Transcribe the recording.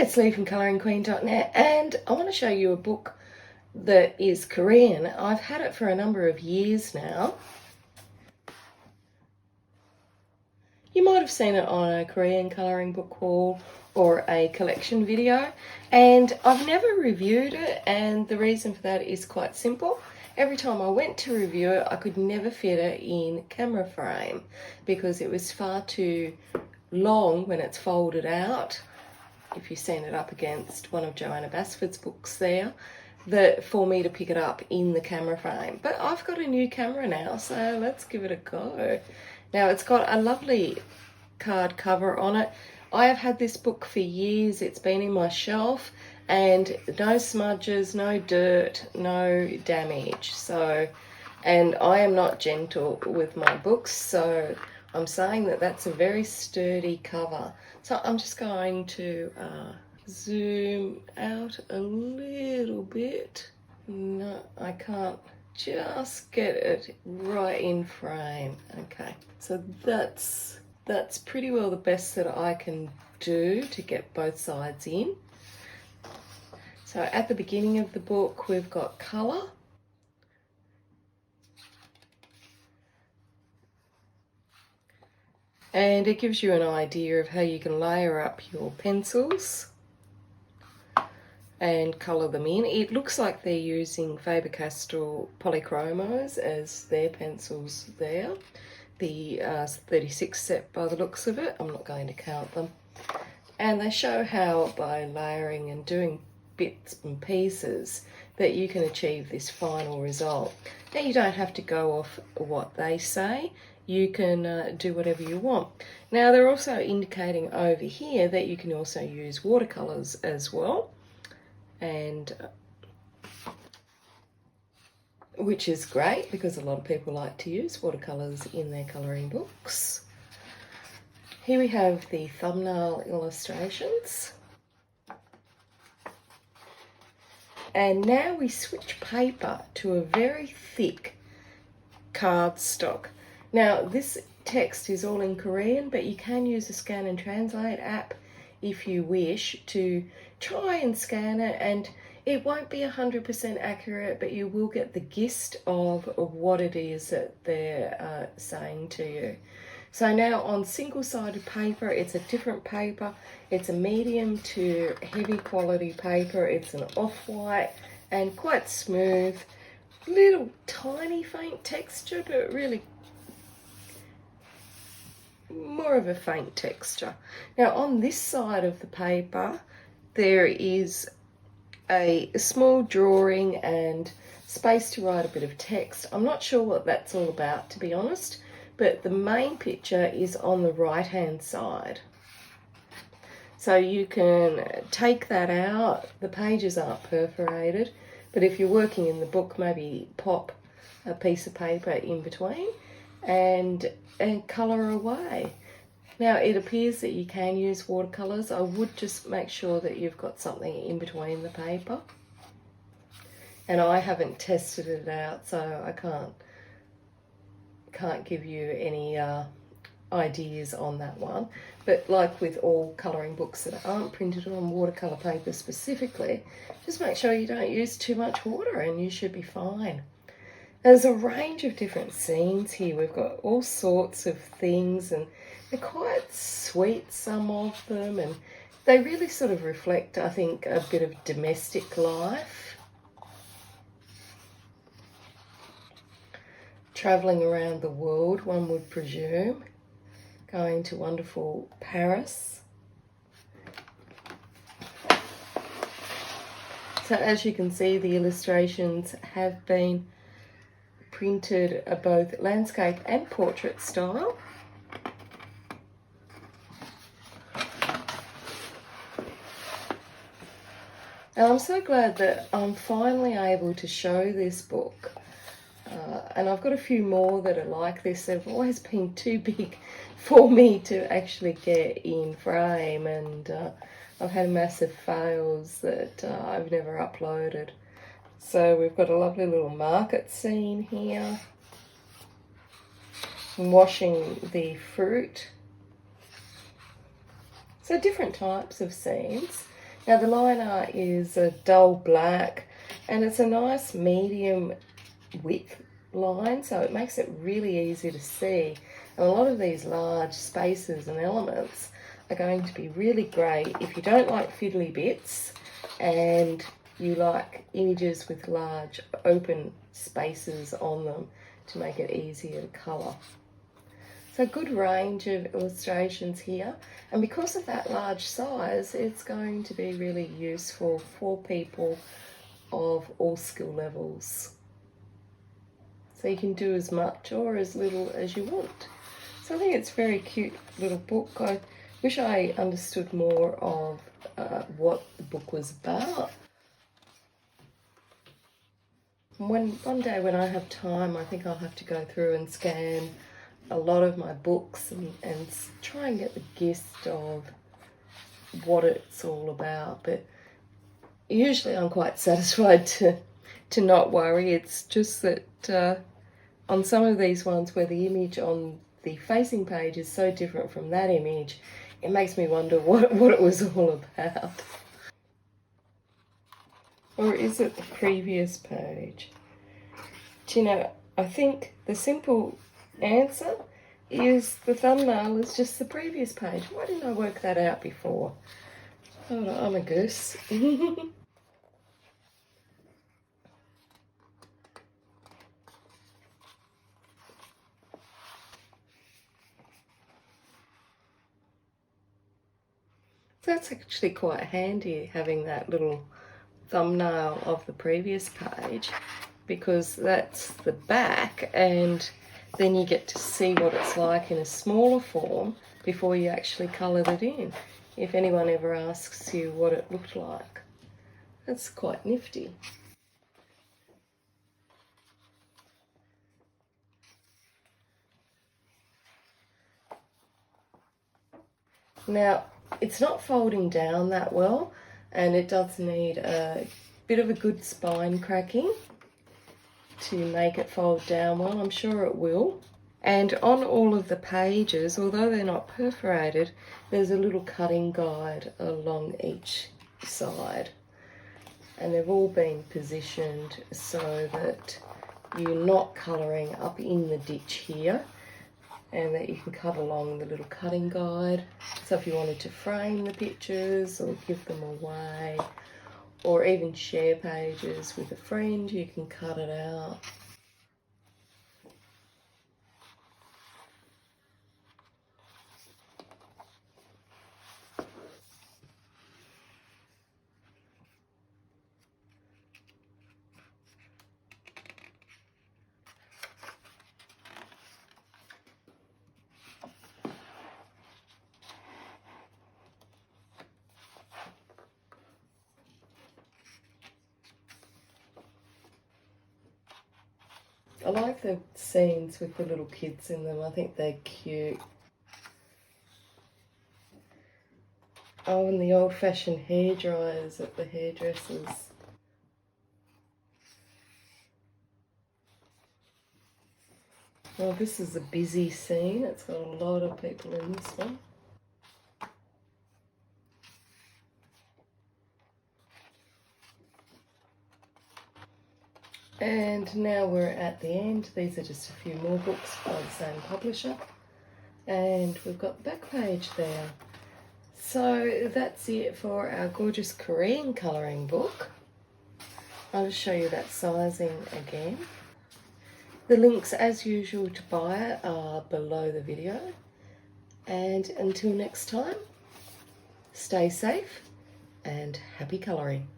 it's Lee from ColouringQueen.net, and I want to show you a book that is Korean. I've had it for a number of years now. You might have seen it on a Korean colouring book haul or a collection video, and I've never reviewed it, and the reason for that is quite simple. Every time I went to review it, I could never fit it in camera frame because it was far too long when it's folded out. If you've seen it up against one of Joanna Basford's books there, that for me to pick it up in the camera frame. But I've got a new camera now, so let's give it a go. Now, it's got a lovely card cover on it. I have had this book for years. It's been in my shelf, and no smudges, no dirt, no damage. So, and I am not gentle with my books, so I'm saying that that's a very sturdy cover. So I'm just going to zoom out a little bit. No, I can't just get it right in frame. Okay, so that's pretty well the best that I can do to get both sides in. So at the beginning of the book, we've got colour. And it gives you an idea of how you can layer up your pencils and colour them in. It looks like they're using Faber-Castell Polychromos as their pencils there. The 36 set by the looks of it. I'm not going to count them. And they show how by layering and doing bits and pieces that you can achieve this final result. Now, you don't have to go off what they say. You can do whatever you want. Now, they're also indicating over here that you can also use watercolours as well, and which is great because a lot of people like to use watercolours in their colouring books. Here we have the thumbnail illustrations. And now we switch paper to a very thick cardstock. Now, this text is all in Korean, but you can use a scan and translate app if you wish to try and scan it, and it won't be 100% accurate, but you will get the gist of what it is that they're saying to you. So now on single-sided paper, it's a different paper. It's a medium to heavy quality paper. It's an off-white and quite smooth, little tiny faint texture, but really more of a faint texture. Now on this side of the paper, there is a small drawing and space to write a bit of text. I'm not sure what that's all about, to be honest, but the main picture is on the right hand side. So you can take that out. The pages aren't perforated, but if you're working in the book, maybe pop a piece of paper in between and colour away. Now, it appears that you can use watercolours. I would just make sure that you've got something in between the paper. And I haven't tested it out, so I can't give you any ideas on that one. But like with all colouring books that aren't printed on watercolour paper specifically, just make sure you don't use too much water and you should be fine. There's a range of different scenes here. We've got all sorts of things, and they're quite sweet, some of them, and they really sort of reflect, I think, a bit of domestic life. Travelling around the world, one would presume. Going to wonderful Paris. So as you can see, the illustrations have been printed both landscape and portrait style. And I'm so glad that I'm finally able to show this book. And I've got a few more that are like this. They've always been too big for me to actually get in frame, and I've had massive fails that I've never uploaded. So we've got a lovely little market scene here. Washing the fruit. So different types of scenes. Now the liner is a dull black and it's a nice medium width line, so it makes it really easy to see. And a lot of these large spaces and elements are going to be really great if you don't like fiddly bits and you like images with large open spaces on them to make it easier to colour. So good range of illustrations here, and because of that large size it's going to be really useful for people of all skill levels. So you can do as much or as little as you want. So I think it's a very cute little book. I wish I understood more of what the book was about. One day when I have time, I think I'll have to go through and scan a lot of my books and try and get the gist of what it's all about. But usually I'm quite satisfied to not worry. It's just that on some of these ones where the image on the facing page is so different from that image, it makes me wonder what it was all about. Or is it the previous page? Do you know, I think the simple answer is the thumbnail is just the previous page. Why didn't I work that out before? Oh, I'm a goose. That's actually quite handy, having that little thumbnail of the previous page, because that's the back and then you get to see what it's like in a smaller form before you actually coloured it in, if anyone ever asks you what it looked like. That's quite nifty. Now, it's not folding down that well, and it does need a bit of a good spine cracking to make it fold down well. I'm sure it will. And on all of the pages, although they're not perforated, there's a little cutting guide along each side. And they've all been positioned so that you're not colouring up in the ditch here, and that you can cut along the little cutting guide. So if you wanted to frame the pictures or give them away, or even share pages with a friend, you can cut it out. I like the scenes with the little kids in them. I think they're cute. Oh, and the old-fashioned hair dryers at the hairdressers. Well, this is a busy scene. It's got a lot of people in this one. And now we're at the end. These are just a few more books by the same publisher. And we've got the back page there. So that's it for our gorgeous Korean colouring book. I'll just show you that sizing again. The links, as usual, to buy it are below the video. And until next time, stay safe and happy colouring.